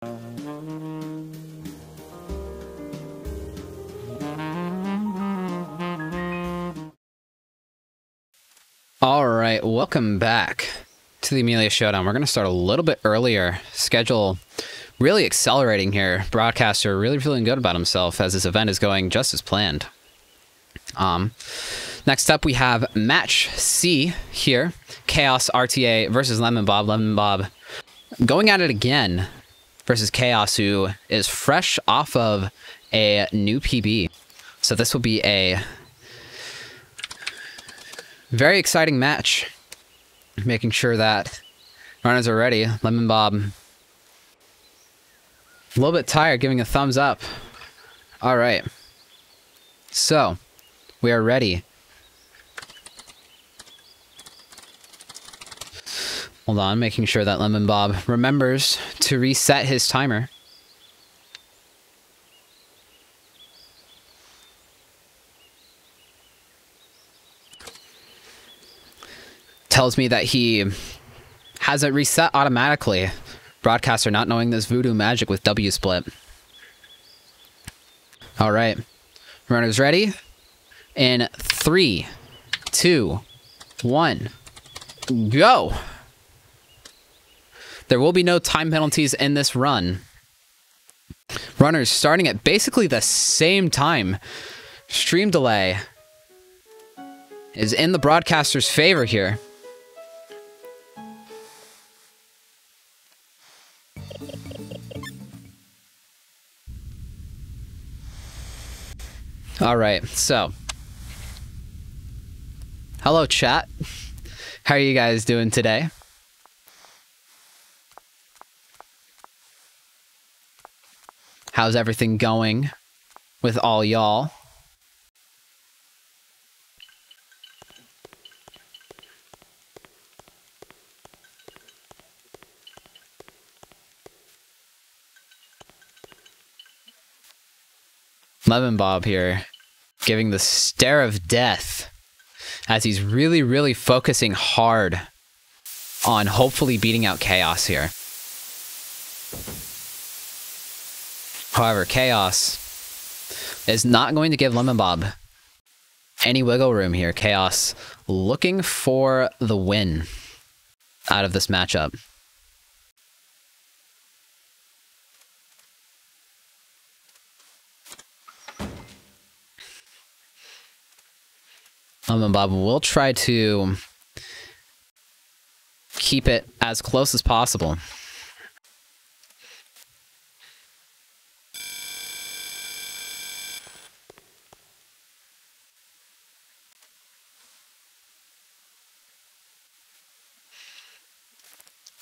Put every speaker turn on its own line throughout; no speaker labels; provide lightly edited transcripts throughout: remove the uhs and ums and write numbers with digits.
Alright, welcome back to the Emelia Showdown. We're going to start a little bit earlier. Schedule really accelerating here. Broadcaster really feeling good about himself as this event is going just as planned. Next up we have Match C here. cha0sRTA versus LemonB0b. LemonB0b going at it again versus Chaos, who is fresh off of a new PB. So this will be a very exciting match. Making sure that runners are ready. LemonB0b a little bit tired, giving a thumbs up. All right. So, we are ready. Hold on, making sure that LemonB0b remembers to reset his timer. Tells me that he has it reset automatically. Broadcaster not knowing this voodoo magic with W split. All right, runners ready? In 3, 2, 1, go! There will be no time penalties in this run. Runners starting at basically the same time. Stream delay is in the broadcaster's favor here. All right, so hello chat. How are you guys doing today? How's everything going with all y'all? LemonB0b here, giving the stare of death as he's really focusing hard on hopefully beating out Chaos here. However, Chaos is not going to give LemonB0b any wiggle room here. Chaos looking for the win out of this matchup. LemonB0b will try to keep it as close as possible.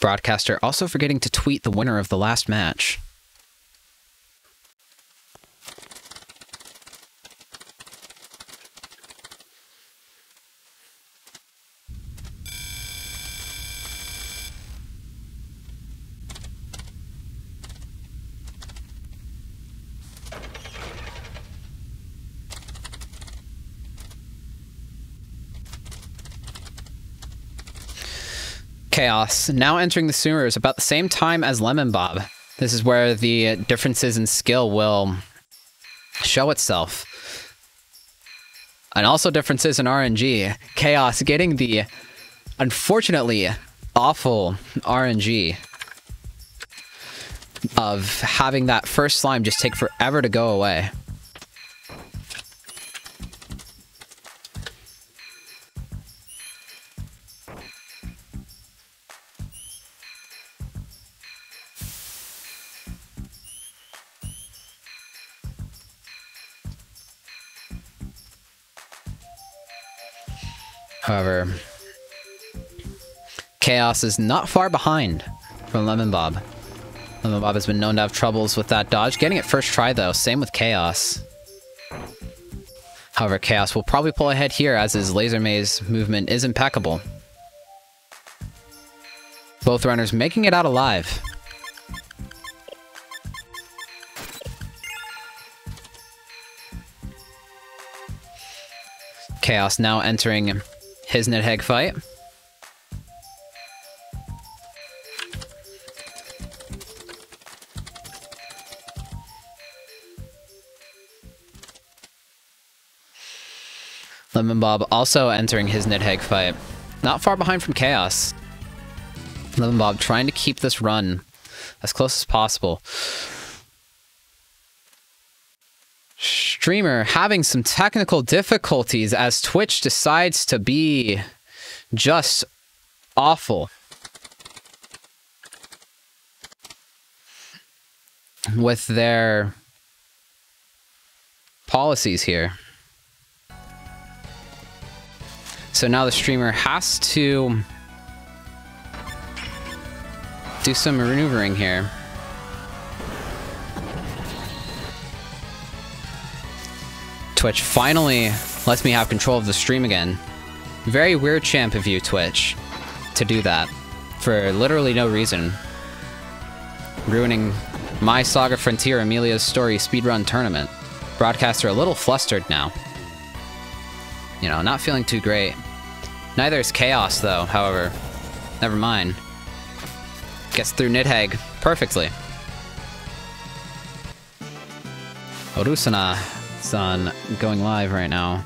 Broadcaster also forgetting to tweet the winner of the last match. Chaos now entering the sewers about the same time as LemonB0b. This is where the differences in skill will show itself. And also differences in RNG. Chaos getting the unfortunately awful RNG of having that first slime just take forever to go away. However, Chaos is not far behind from LemonB0b. LemonB0b has been known to have troubles with that dodge. Getting it first try, though. Same with Chaos. However, Chaos will probably pull ahead here as his laser maze movement is impeccable. Both runners making it out alive. Chaos now entering his Nidhegg fight. LemonB0b also entering his Nidhegg fight. Not far behind from cha0s. LemonB0b trying to keep this run as close as possible. Streamer having some technical difficulties as Twitch decides to be just awful with their policies here. So now the streamer has to do some maneuvering here. Twitch finally lets me have control of the stream again. Very weird champ of you, Twitch, to do that for literally no reason. Ruining my SaGa Frontier Emelia's Story speedrun tournament. Broadcaster a little flustered now. You know, not feeling too great. Neither is cha0s though, however. Never mind. Gets through Nidhegg perfectly. Orusana-san going live right now.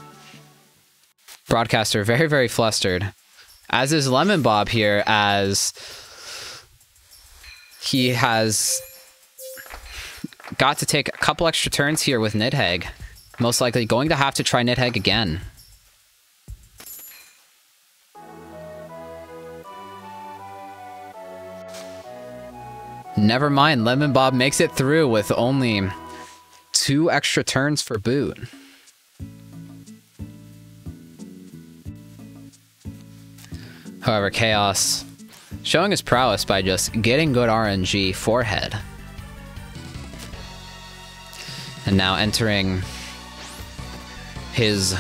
Broadcaster very, very flustered. As is LemonB0b here, as he has got to take a couple extra turns here with Nidhegg. Most likely going to have to try Nidhegg again. Never mind, LemonB0b makes it through with only 2 extra turns for boot. However, cha0s showing his prowess by just getting good RNG forehead. And now entering his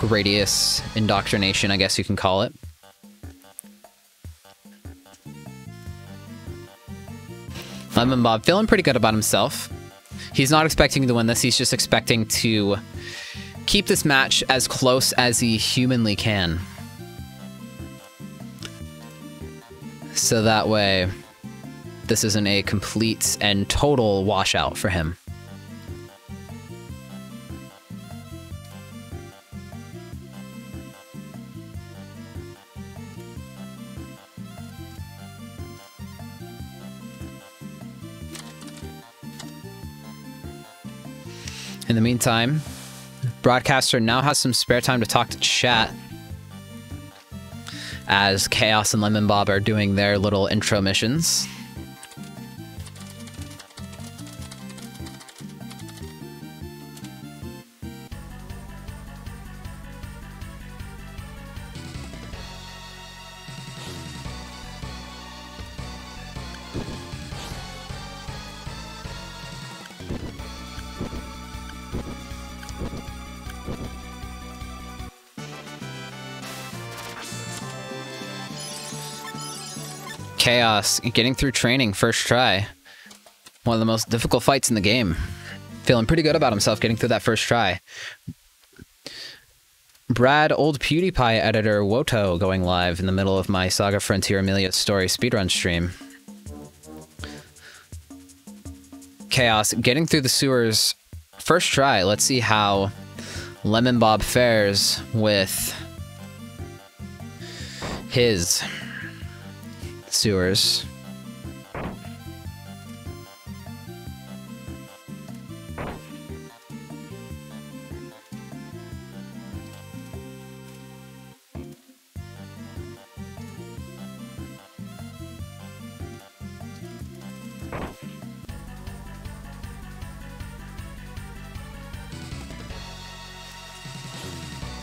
Gradius indoctrination, I guess you can call it. LemonB0b feeling pretty good about himself. He's not expecting to win this, he's just expecting to keep this match as close as he humanly can. So that way, this isn't a complete and total washout for him. In the meantime, Broadcaster now has some spare time to talk to chat as cha0s and LemonB0b are doing their little intro missions. cha0s getting through training first try. One of the most difficult fights in the game. Feeling pretty good about himself getting through that first try. Brad, old PewDiePie editor Woto going live in the middle of my SaGa Frontier Emelia's Story speedrun stream. cha0s getting through the sewers first try. Let's see how LemonB0b fares with his sewers.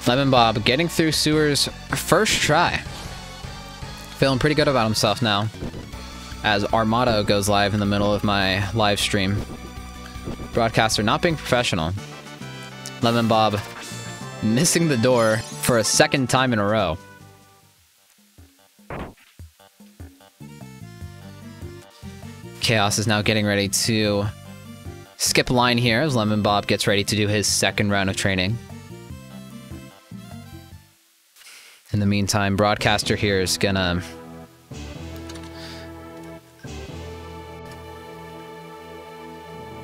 LemonB0b getting through sewers first try. Feeling pretty good about himself now, as Armado goes live in the middle of my live stream. Broadcaster not being professional. LemonB0b missing the door for a second time in a row. cha0s is now getting ready to skip a line here as LemonB0b gets ready to do his second round of training. In the meantime, Broadcaster here is gonna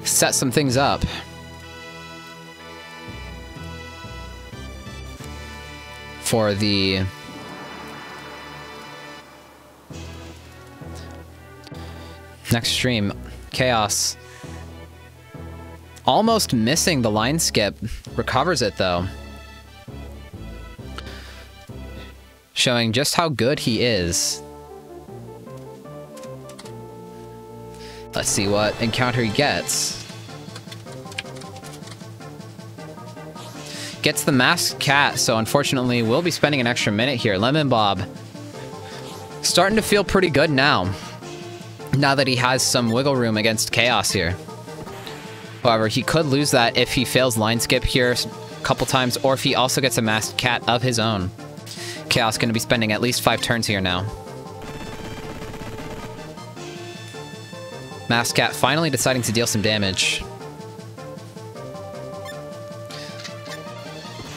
set some things up. for the next stream. Chaos almost missing the line skip, recovers it though, showing just how good he is. Let's see what encounter he gets. Gets the masked cat, so unfortunately we'll be spending an extra minute here. LemonB0b starting to feel pretty good now that he has some wiggle room against Chaos here. However, he could lose that if he fails line skip here a couple times, or if he also gets a masked cat of his own. Chaos going to be spending at least 5 turns here now. Masked cat finally deciding to deal some damage.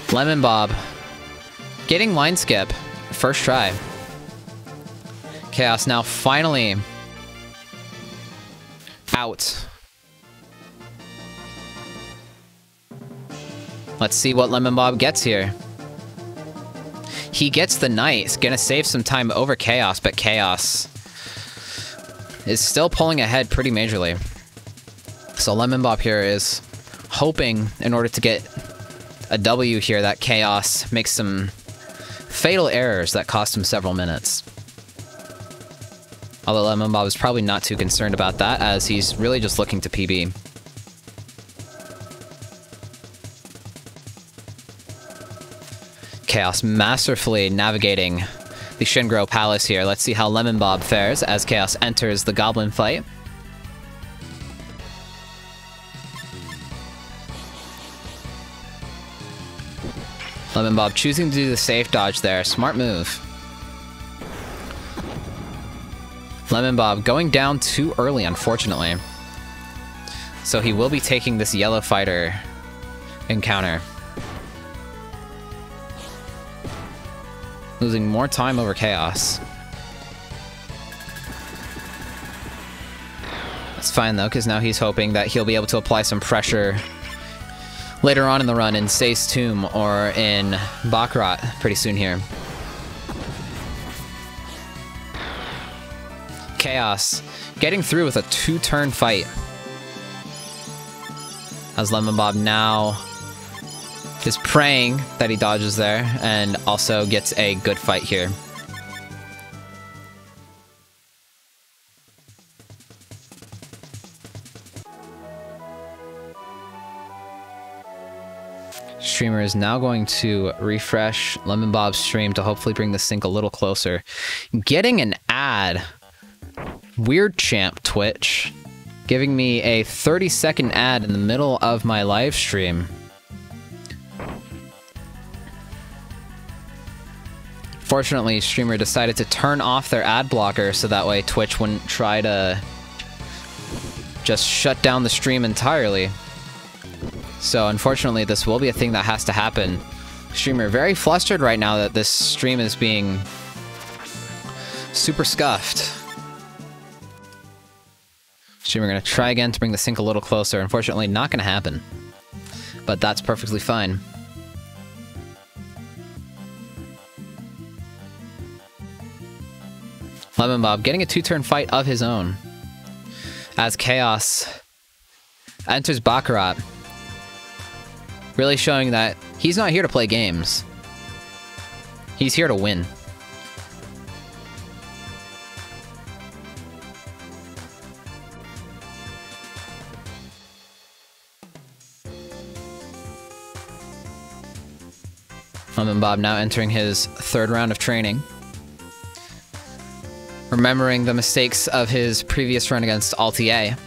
LemonB0b getting line skip, first try. Chaos now finally out. Let's see what LemonB0b gets here. He gets the knight. It's gonna save some time over Chaos, but Chaos is still pulling ahead pretty majorly. So LemonB0b here is hoping, in order to get a W here, that Chaos makes some fatal errors that cost him several minutes. Although LemonB0b is probably not too concerned about that, as he's really just looking to PB. Chaos masterfully navigating the Shingro Palace here. Let's see how LemonB0b fares as Chaos enters the Goblin fight. LemonB0b choosing to do the safe dodge there. Smart move. LemonB0b going down too early, unfortunately. So he will be taking this yellow fighter encounter. Losing more time over Chaos. That's fine though, because now he's hoping that he'll be able to apply some pressure later on in the run in Say's Tomb or in Baccarat pretty soon here. Chaos getting through with a 2-turn fight. As LemonB0b now is praying that he dodges there and also gets a good fight here. Streamer is now going to refresh LemonB0b's stream to hopefully bring the sync a little closer. Getting an ad. Weird champ Twitch. Giving me a 30-second ad in the middle of my live stream. Fortunately, streamer decided to turn off their ad blocker so that way Twitch wouldn't try to just shut down the stream entirely. So unfortunately, this will be a thing that has to happen. Streamer very flustered right now that this stream is being super scuffed. Streamer gonna try again to bring the sync a little closer. Unfortunately, not gonna happen. But that's perfectly fine. LemonB0b getting a 2-turn fight of his own. As Chaos enters Baccarat. Really showing that he's not here to play games. He's here to win. LemonB0b now entering his 3rd round of training. Remembering the mistakes of his previous run against SaGa.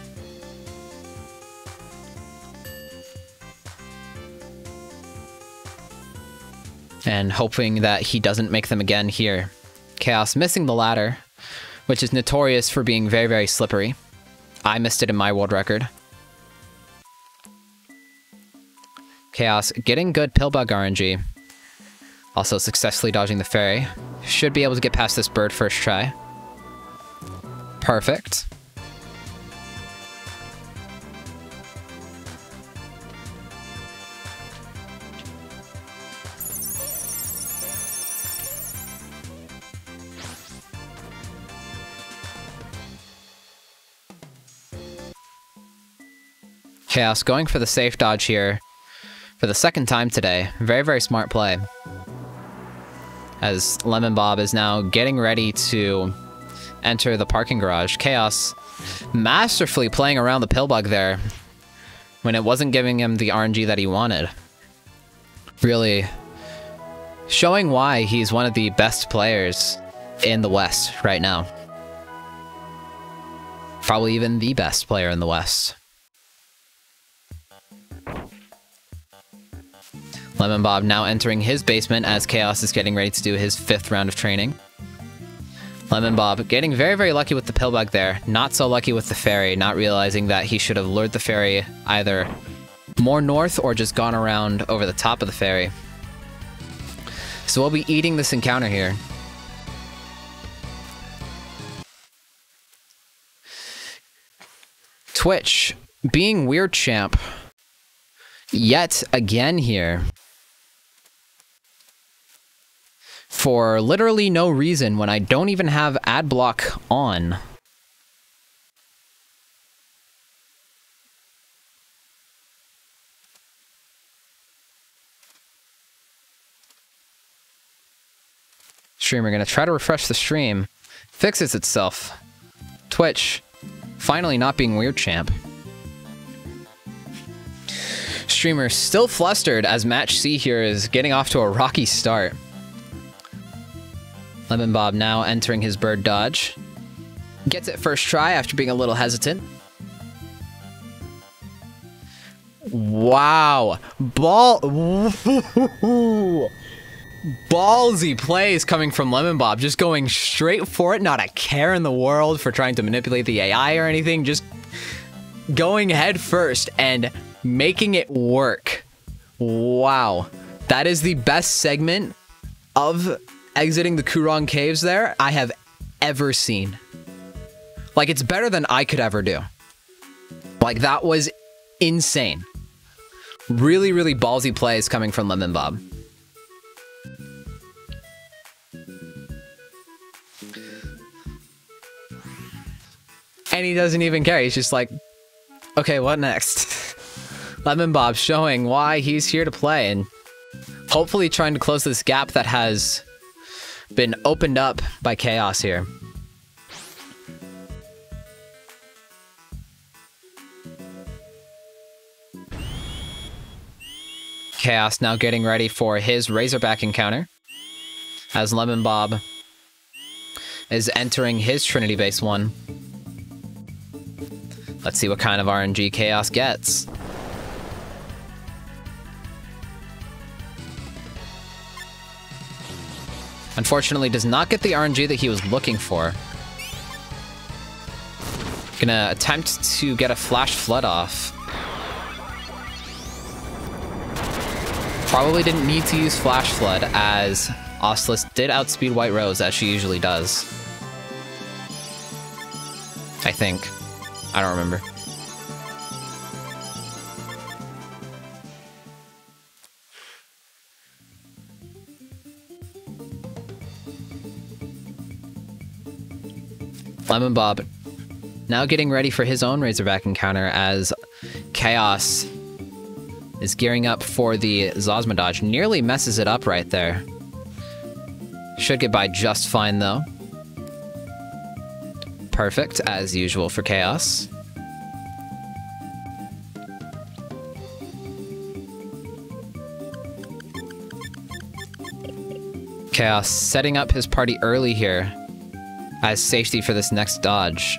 And hoping that he doesn't make them again here. Chaos missing the ladder, which is notorious for being very, very slippery. I missed it in my world record. Chaos getting good Pillbug RNG. Also successfully dodging the fairy. Should be able to get past this bird first try. Perfect. Chaos going for the safe dodge here for the second time today. Very, very smart play. As LemonB0b is now getting ready to enter the parking garage. Chaos masterfully playing around the pill bug there when it wasn't giving him the RNG that he wanted. Really showing why he's one of the best players in the West right now. Probably even the best player in the West. LemonB0b now entering his basement as Chaos is getting ready to do his 5th round of training. LemonB0b getting very, very lucky with the pill bug there. Not so lucky with the fairy, not realizing that he should have lured the fairy either more north or just gone around over the top of the fairy. So we'll be eating this encounter here. Twitch being weird champ yet again here. For literally no reason when I don't even have ad block on. Streamer gonna try to refresh the stream. Fixes itself. Twitch finally not being weird champ. Streamer still flustered as Match C here is getting off to a rocky start. LemonB0b now entering his bird dodge. Gets it first try after being a little hesitant. Wow. Ballsy plays coming from LemonB0b. Just going straight for it. Not a care in the world for trying to manipulate the AI or anything. Just going head first and making it work. Wow. That is the best segment of exiting the Kurong Caves there I have ever seen. Like, it's better than I could ever do. Like, that was insane. Really, really ballsy plays coming from LemonB0b. And he doesn't even care. He's just like, okay, what next? LemonB0b showing why he's here to play and hopefully trying to close this gap that has been opened up by Chaos here. Chaos now getting ready for his Razorback encounter as LemonB0b is entering his Trinity base 1. Let's see what kind of RNG Chaos gets. Unfortunately, does not get the RNG that he was looking for. Gonna attempt to get a Flash Flood off. Probably didn't need to use Flash Flood as Ostless did outspeed White Rose as she usually does. I think. I don't remember. LemonB0b now getting ready for his own Razorback encounter as Chaos is gearing up for the Zosma dodge. Nearly messes it up right there. Should get by just fine though. Perfect, as usual for Chaos. Chaos setting up his party early here as safety for this next dodge.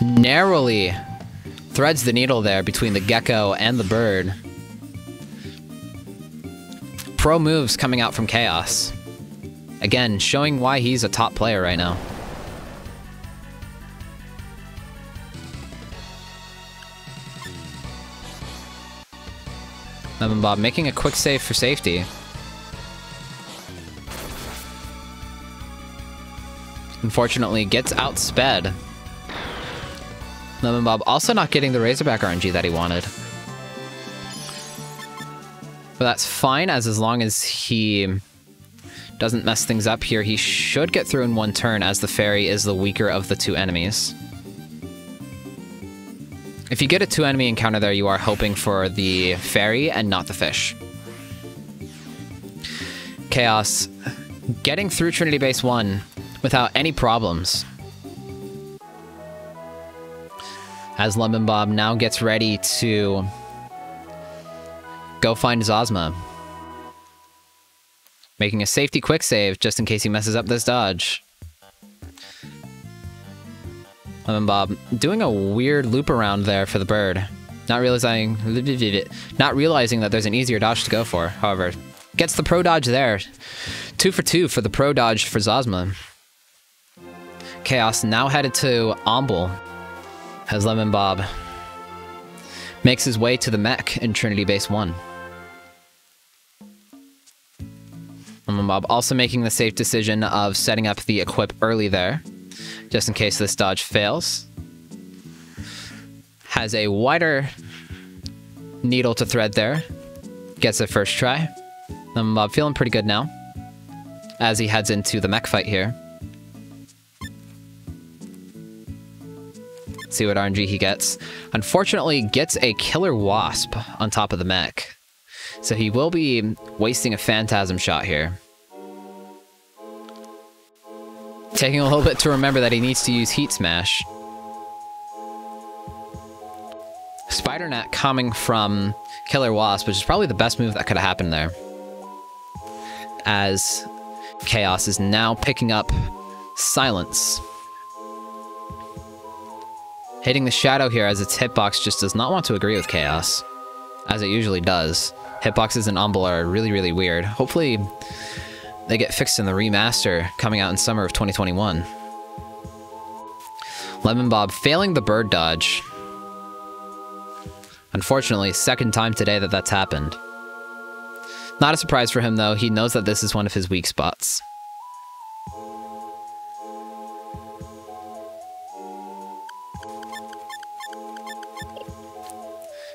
Narrowly threads the needle there between the Gecko and the bird. Pro moves coming out from Chaos. Again, showing why he's a top player right now. LemonB0b making a quick save for safety. Unfortunately, gets outsped. LemonB0b also not getting the Razorback RNG that he wanted. But that's fine, as long as he doesn't mess things up here, he should get through in one turn, as the fairy is the weaker of the two enemies. If you get a 2-enemy encounter there, you are hoping for the fairy and not the fish. Chaos getting through Trinity Base 1 without any problems. As LemonB0b now gets ready to go find Zosma. Making a safety quick save just in case he messes up this dodge. LemonB0b doing a weird loop around there for the bird. Not realizing that there's an easier dodge to go for, however. Gets the pro dodge there. 2 for 2 for the pro dodge for Zosma. Chaos now headed to Omble as LemonB0b makes his way to the mech in Trinity Base 1. LemonB0b also making the safe decision of setting up the equip early there, just in case this dodge fails. Has a wider needle to thread there. Gets it first try. LemonB0b feeling pretty good now as he heads into the mech fight here. See what RNG he gets. Unfortunately, gets a killer wasp on top of the mech. So he will be wasting a phantasm shot here. Taking a little bit to remember that he needs to use Heat Smash. Spider Net coming from Killer Wasp, which is probably the best move that could have happened there. As Chaos is now picking up Silence. Hitting the shadow here as its hitbox just does not want to agree with Chaos, as it usually does. Hitboxes in Omble are really, really weird. Hopefully they get fixed in the remaster coming out in summer of 2021. LemonB0b failing the bird dodge. Unfortunately, second time today that that's happened. Not a surprise for him though, he knows that this is one of his weak spots.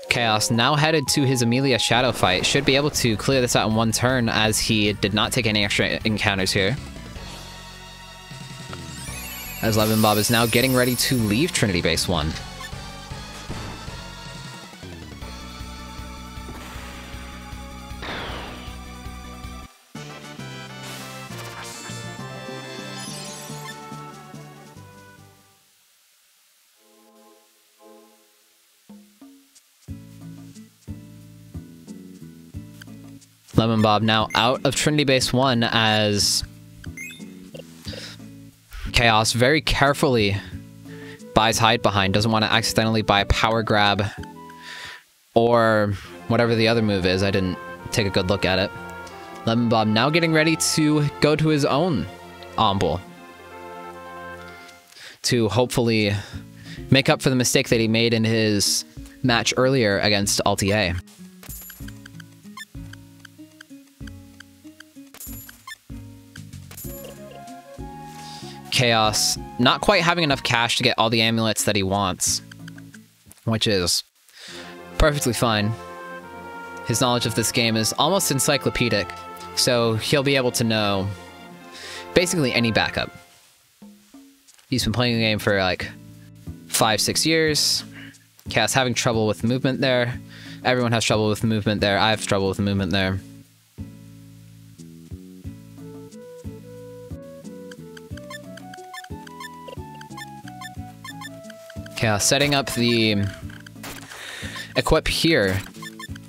Chaos now headed to his Emelia Shadow fight. Should be able to clear this out in one turn as he did not take any extra encounters here. As LemonB0b is now getting ready to leave Trinity Base 1. LemonB0b now out of Trinity Base 1 as Chaos very carefully buys Hide Behind. Doesn't want to accidentally buy a Power Grab or whatever the other move is. I didn't take a good look at it. LemonB0b now getting ready to go to his own Omble to hopefully make up for the mistake that he made in his match earlier against SaGa. Chaos not quite having enough cash to get all the amulets that he wants, which is perfectly fine. His knowledge of this game is almost encyclopedic, so he'll be able to know basically any backup. He's been playing the game for like 5-6 years. Chaos having trouble with movement there. Everyone has trouble with movement there. I have trouble with movement there. Chaos setting up the equip here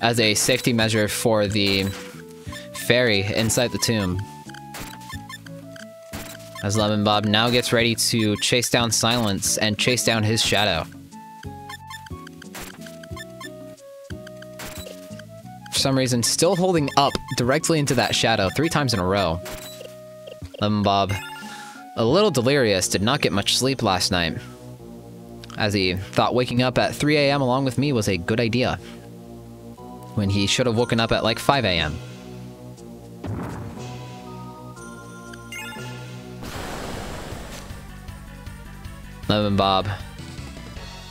as a safety measure for the fairy inside the tomb. As LemonB0b now gets ready to chase down Silence and chase down his shadow. For some reason, still holding up directly into that shadow 3 times in a row. LemonB0b, a little delirious, did not get much sleep last night, as he thought waking up at 3 AM along with me was a good idea, when he should have woken up at like 5 AM. LemonB0b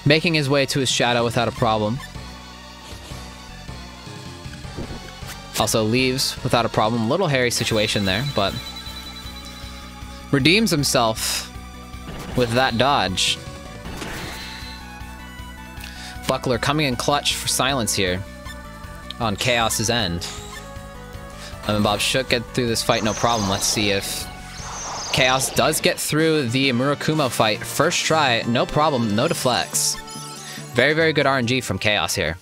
making his way to his shadow without a problem. Also leaves without a problem. Little hairy situation there, but redeems himself with that dodge. Pluckler coming in clutch for silence here on Chaos's end. LemonB0b should get through this fight no problem. Let's see if Chaos does get through the Murakumo fight. First try, no problem, no deflects. Very, very good RNG from Chaos here.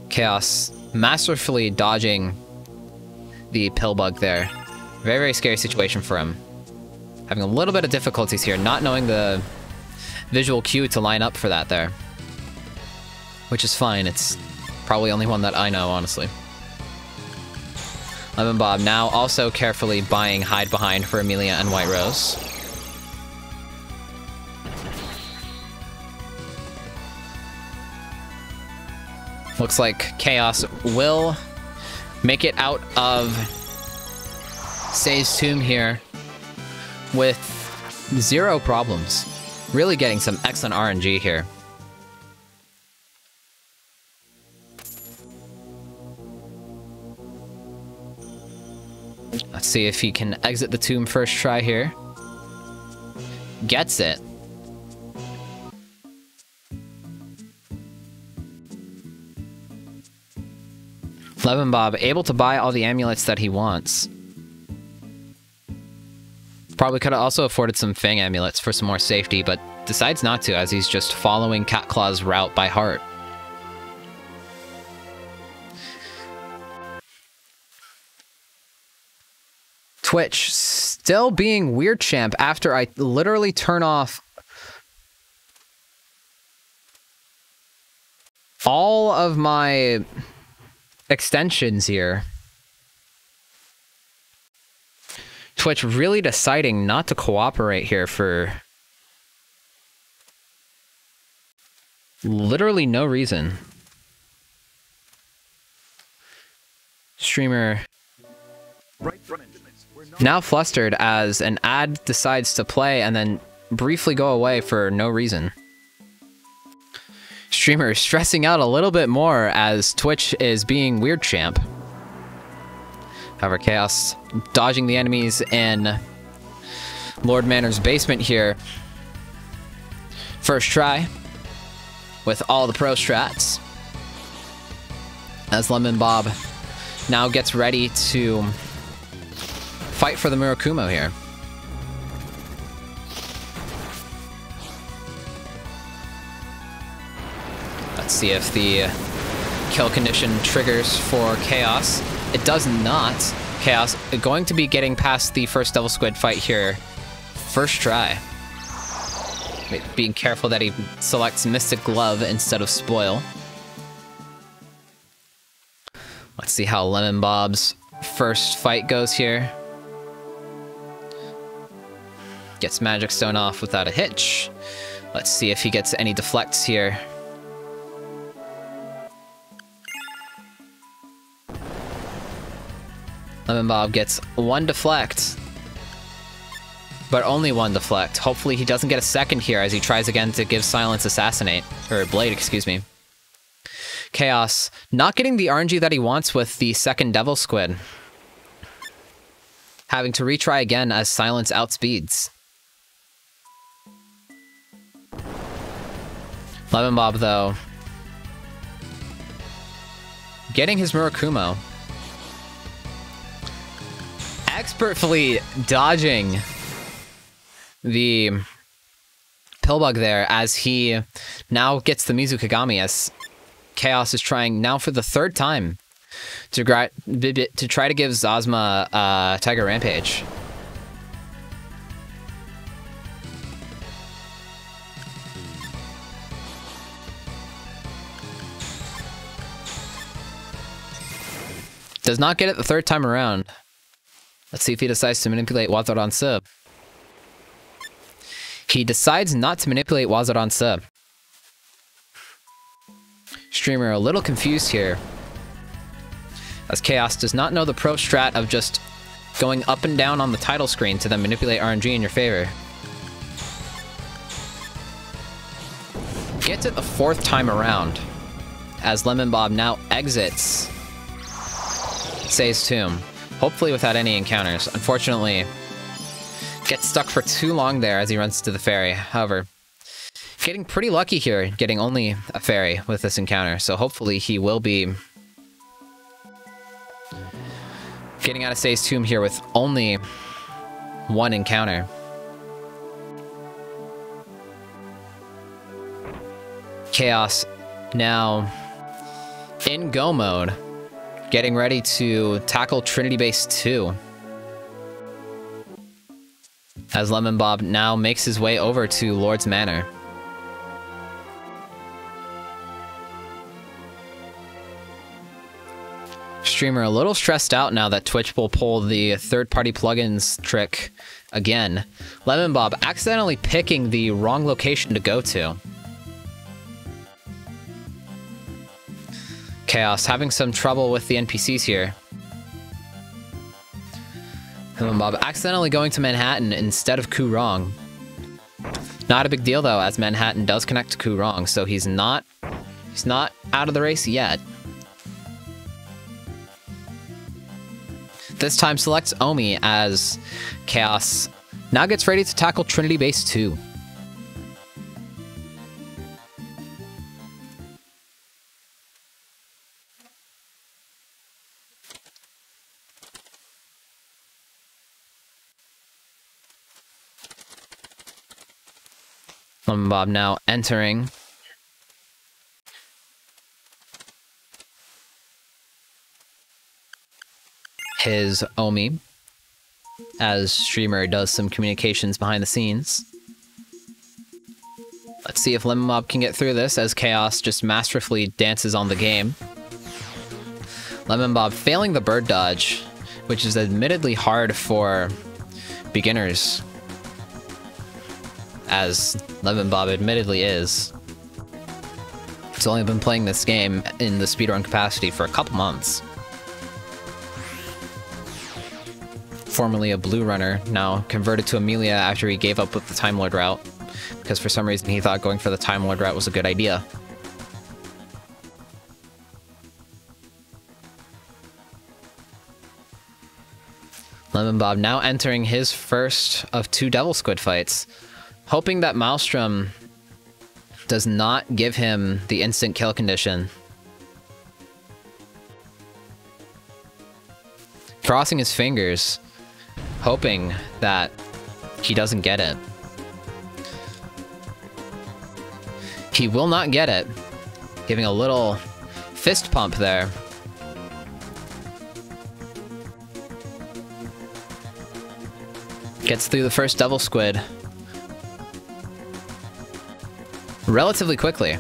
Chaos masterfully dodging the pill bug there. Very, very scary situation for him. Having a little bit of difficulties here, not knowing the visual cue to line up for that there. Which is fine, it's probably only one that I know, honestly. LemonB0b now also carefully buying hide behind for Emelia and White Rose. Looks like Chaos will make it out of Say's tomb here with 0 problems. Really getting some excellent RNG here. Let's see if he can exit the tomb first try here. Gets it. LemonB0b able to buy all the amulets that he wants. Probably could have also afforded some Fang amulets for some more safety, but decides not to as he's just following Cat Claw's route by heart. Twitch still being weird champ after I literally turn off all of my extensions here. Twitch really deciding not to cooperate here for literally no reason. Streamer now flustered as an ad decides to play and then briefly go away for no reason. Streamer stressing out a little bit more as Twitch is being weird champ. However, Chaos dodging the enemies in Lord Manor's basement here. First try with all the pro strats. As LemonB0b now gets ready to fight for the Murakumo here. Let's see if the kill condition triggers for Chaos. It does not. Chaos going to be getting past the first Devil Squid fight here. First try. Being careful that he selects Mystic Glove instead of Spoil. Let's see how LemonB0b's first fight goes here. Gets Magic Stone off without a hitch. Let's see if he gets any deflects here. LemonB0b gets 1 deflect. But only 1 deflect. Hopefully he doesn't get a second here as he tries again to give Silence Assassinate. Or Blade, excuse me. Chaos not getting the RNG that he wants with the second Devil Squid. Having to retry again as Silence outspeeds. LemonB0b, though, getting his Murakumo. Expertly dodging the Pillbug there as he now gets the Mizukigami as Chaos is trying now for the 3rd time to try to give Zosma Tiger Rampage. Does not get it the 3rd time around. Let's see if he decides to manipulate Wazaran-se. He decides not to manipulate Wazaran-se. Streamer a little confused here, as Chaos does not know the pro strat of just going up and down on the title screen to then manipulate RNG in your favor. Gets it the 4th time around, as LemonB0b now exits Say's tomb, hopefully without any encounters. Unfortunately, Gets stuck for too long there as he runs to the ferry. However, getting pretty lucky here, getting only a ferry with this encounter. So hopefully he will be getting out of Say's tomb here with only one encounter. Chaos now in go mode, getting ready to tackle Trinity Base 2. As LemonB0b now makes his way over to Lord's Manor. Streamer a little stressed out now that Twitch will pull the third-party plugins trick again. LemonB0b accidentally picking the wrong location to go to. Chaos having some trouble with the NPCs here. LemonB0b accidentally going to Manhattan instead of Kurong. Not a big deal though, as Manhattan does connect to Kurong, so he's not out of the race yet. This time selects Omi as Chaos now gets ready to tackle Trinity Base 2. LemonB0b now entering his Omi as streamer does some communications behind the scenes. Let's see if LemonB0b can get through this as Chaos just masterfully dances on the game. LemonB0b failing the bird dodge, which is admittedly hard for beginners, as LemonB0b admittedly is. He's only been playing this game in the speedrun capacity for a couple months. Formerly a blue runner, now converted to Emelia after he gave up with the Time Lord route, because for some reason he thought going for the Time Lord route was a good idea. LemonB0b now entering his first of 2 Devil Squid fights, hoping that Maelstrom does not give him the instant kill condition. Crossing his fingers, hoping that he doesn't get it. He will not get it, giving a little fist pump there. Gets through the first Devil Squid relatively quickly.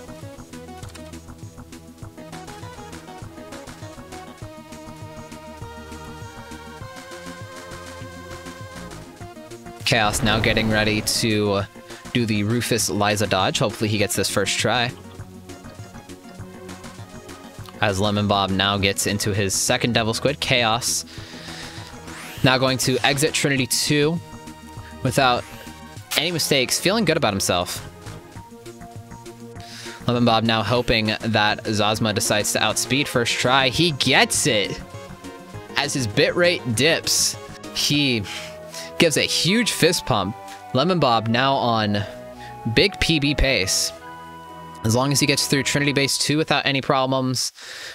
Chaos now getting ready to do the Rufus Liza dodge. Hopefully he gets this first try. As LemonB0b now gets into his second Devil Squid, Chaos now going to exit Trinity 2 without any mistakes, feeling good about himself. LemonB0b now hoping that Zosma decides to outspeed first try. He gets it! As his bitrate dips, he gives a huge fist pump. LemonB0b now on big PB pace. As long as he gets through Trinity Base 2 without any problems,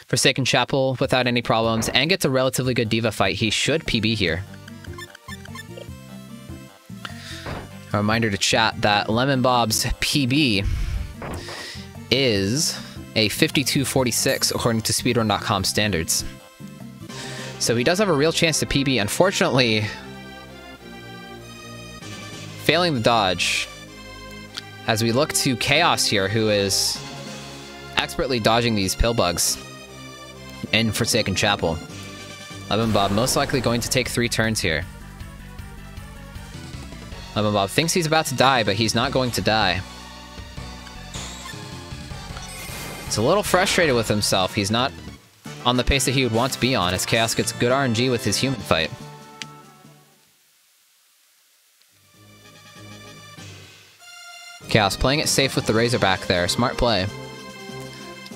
Forsaken Chapel without any problems, and gets a relatively good Diva fight, he should PB here. A reminder to chat that LemonB0b's PB is a 52:46 according to speedrun.com standards. So he does have a real chance to PB. Unfortunately, failing the dodge. As we look to Chaos here, who is expertly dodging these pill bugs in Forsaken Chapel. LemonB0b most likely going to take 3 turns here. LemonB0b thinks he's about to die, but he's not going to die. He's a little frustrated with himself. He's not on the pace that he would want to be on, as Chaos gets good RNG with his human fight. Chaos playing it safe with the Razorback there. Smart play.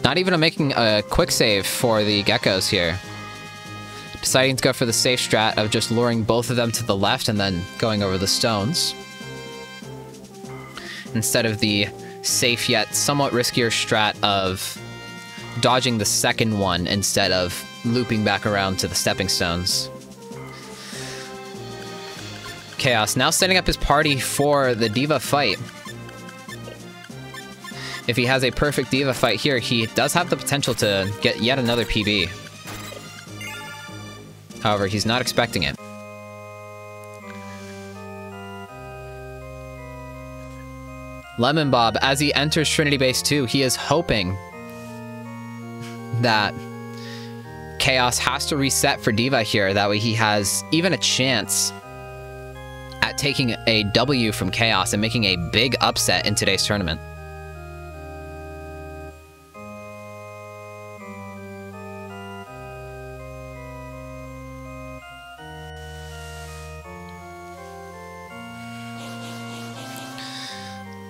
Not even making a quick save for the Geckos here. deciding to go for the safe strat of just luring both of them to the left and then going over the stones, instead of the safe yet somewhat riskier strat of dodging the second one instead of looping back around to the stepping stones. Chaos now setting up his party for the D.Va fight. If he has a perfect D.Va fight here, he does have the potential to get yet another PB. However, he's not expecting it. LemonB0b, as he enters Trinity Base 2, he is hoping that Chaos has to reset for D.Va here. That way he has even a chance at taking a W from Chaos and making a big upset in today's tournament.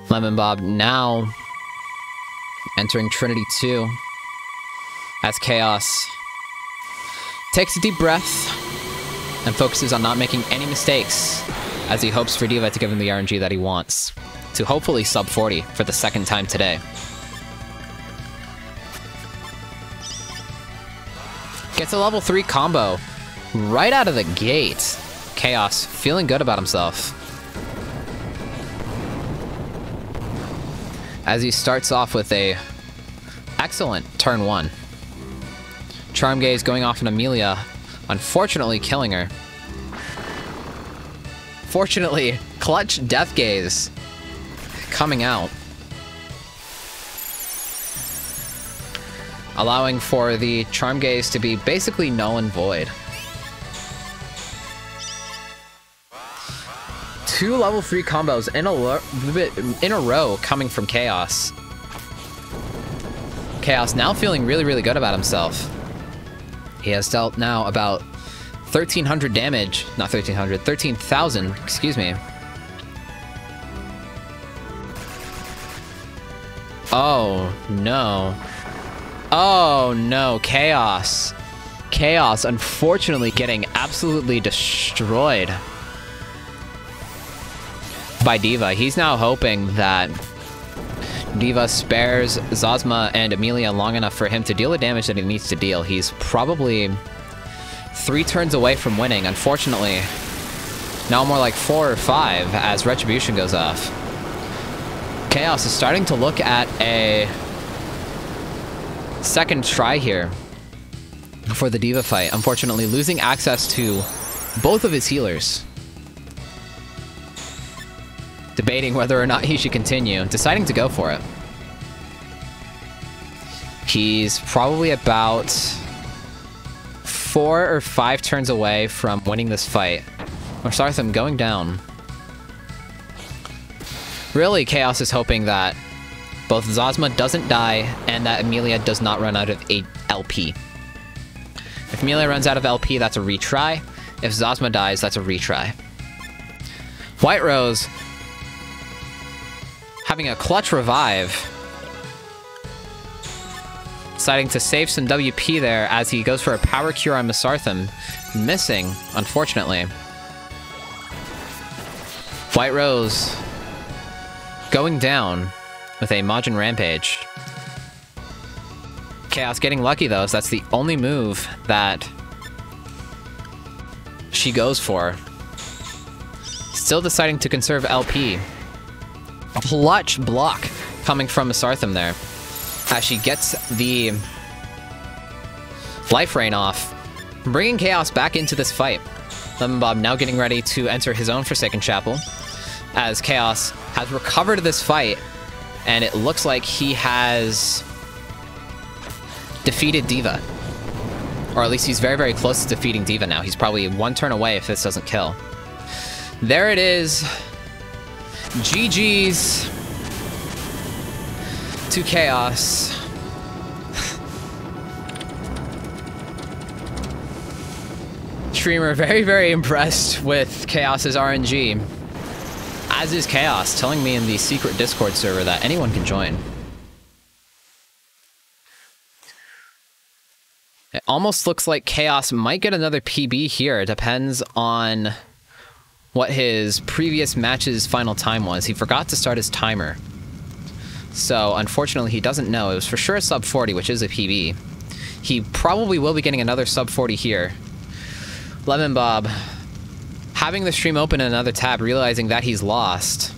LemonB0b now entering Trinity 2 as Chaos takes a deep breath and focuses on not making any mistakes as he hopes for D.Va to give him the RNG that he wants to hopefully sub 40 for the second time today. Gets a level 3 combo right out of the gate. Chaos feeling good about himself as he starts off with a excellent turn 1. Charm Gaze going off on Emelia, unfortunately killing her. Fortunately, clutch Death Gaze coming out, allowing for the Charm Gaze to be basically null and void. 2 level 3 combos in a row coming from Chaos. Chaos now feeling really, really good about himself. He has dealt now about 1,300 damage. Not 1,300, 13,000, excuse me. Oh, no. Oh, no, Chaos. Chaos, unfortunately, getting absolutely destroyed by D.Va. He's now hoping that D.Va spares cha0sRTA and Emelia long enough for him to deal the damage that he needs to deal. He's probably 3 turns away from winning. Unfortunately, now more like 4 or 5 as Retribution goes off. Chaos is starting to look at a second try here for the D.Va fight. Unfortunately, losing access to both of his healers. Debating whether or not he should continue, deciding to go for it. He's probably about 4 or 5 turns away from winning this fight. cha0sRTA going down. Really, Chaos is hoping that both cha0sRTA doesn't die and that Emelia does not run out of LP. If Emelia runs out of LP, that's a retry. If cha0sRTA dies, that's a retry. White Rose having a clutch revive. Deciding to save some WP there as he goes for a power cure on cha0sRTA. Missing, unfortunately. White Rose going down with a Majin Rampage. Chaos getting lucky though, so that's the only move that she goes for. Still deciding to conserve LP. Clutch block coming from cha0sRTA there as she gets the life rain off, bringing Chaos back into this fight. LemonB0b now getting ready to enter his own Forsaken Chapel as Chaos has recovered this fight, and it looks like he has defeated D.Va. Or at least he's very, very close to defeating D.Va now. He's probably 1 turn away if this doesn't kill. There it is. GG's to Chaos. Streamer very, very impressed with Chaos's RNG. As is Chaos, telling me in the secret Discord server that anyone can join. It almost looks like Chaos might get another PB here. It depends on what his previous match's final time was. He forgot to start his timer. So, unfortunately, he doesn't know. It was for sure a sub 40, which is a PB. He probably will be getting another sub 40 here. LemonB0b, having the stream open in another tab, realizing that he's lost.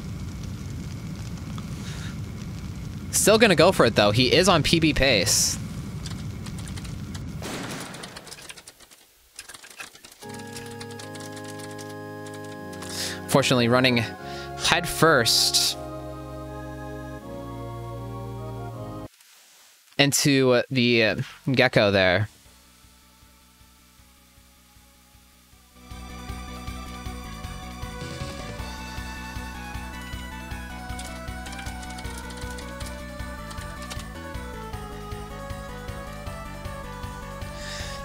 Still gonna go for it, though. He is on PB pace. Fortunately, running head first into the gecko there.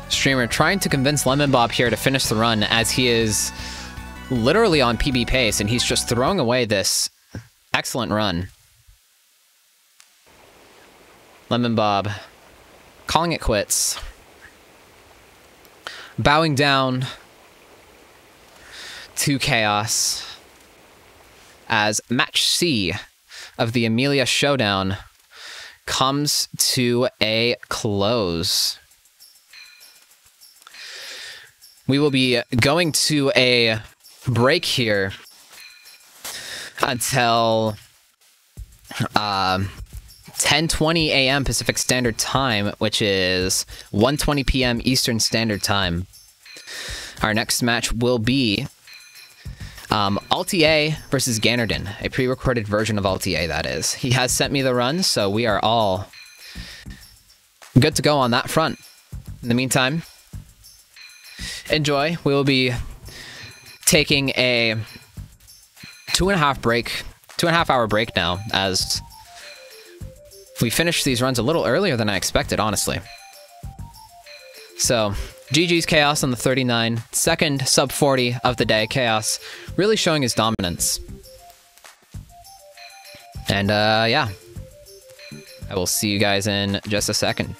Streamer trying to convince LemonB0b here to finish the run, as he is literally on PB pace, and he's just throwing away this excellent run. LemonB0b calling it quits. Bowing down to Chaos as match C of the Emelia Showdown comes to a close. We will be going to a break here until 10:20 a.m. Pacific Standard Time, which is 1:20 p.m. Eastern Standard Time. Our next match will be SaGa versus Gannerden, a pre-recorded version of SaGa, that is. He has sent me the run, so we are all good to go on that front. In the meantime, enjoy. We will be taking a 2.5 hour break now, as we finished these runs a little earlier than I expected, honestly. So, GG's Chaos on the 39, second sub 40 of the day. Chaos really showing his dominance. And yeah, I will see you guys in just a second.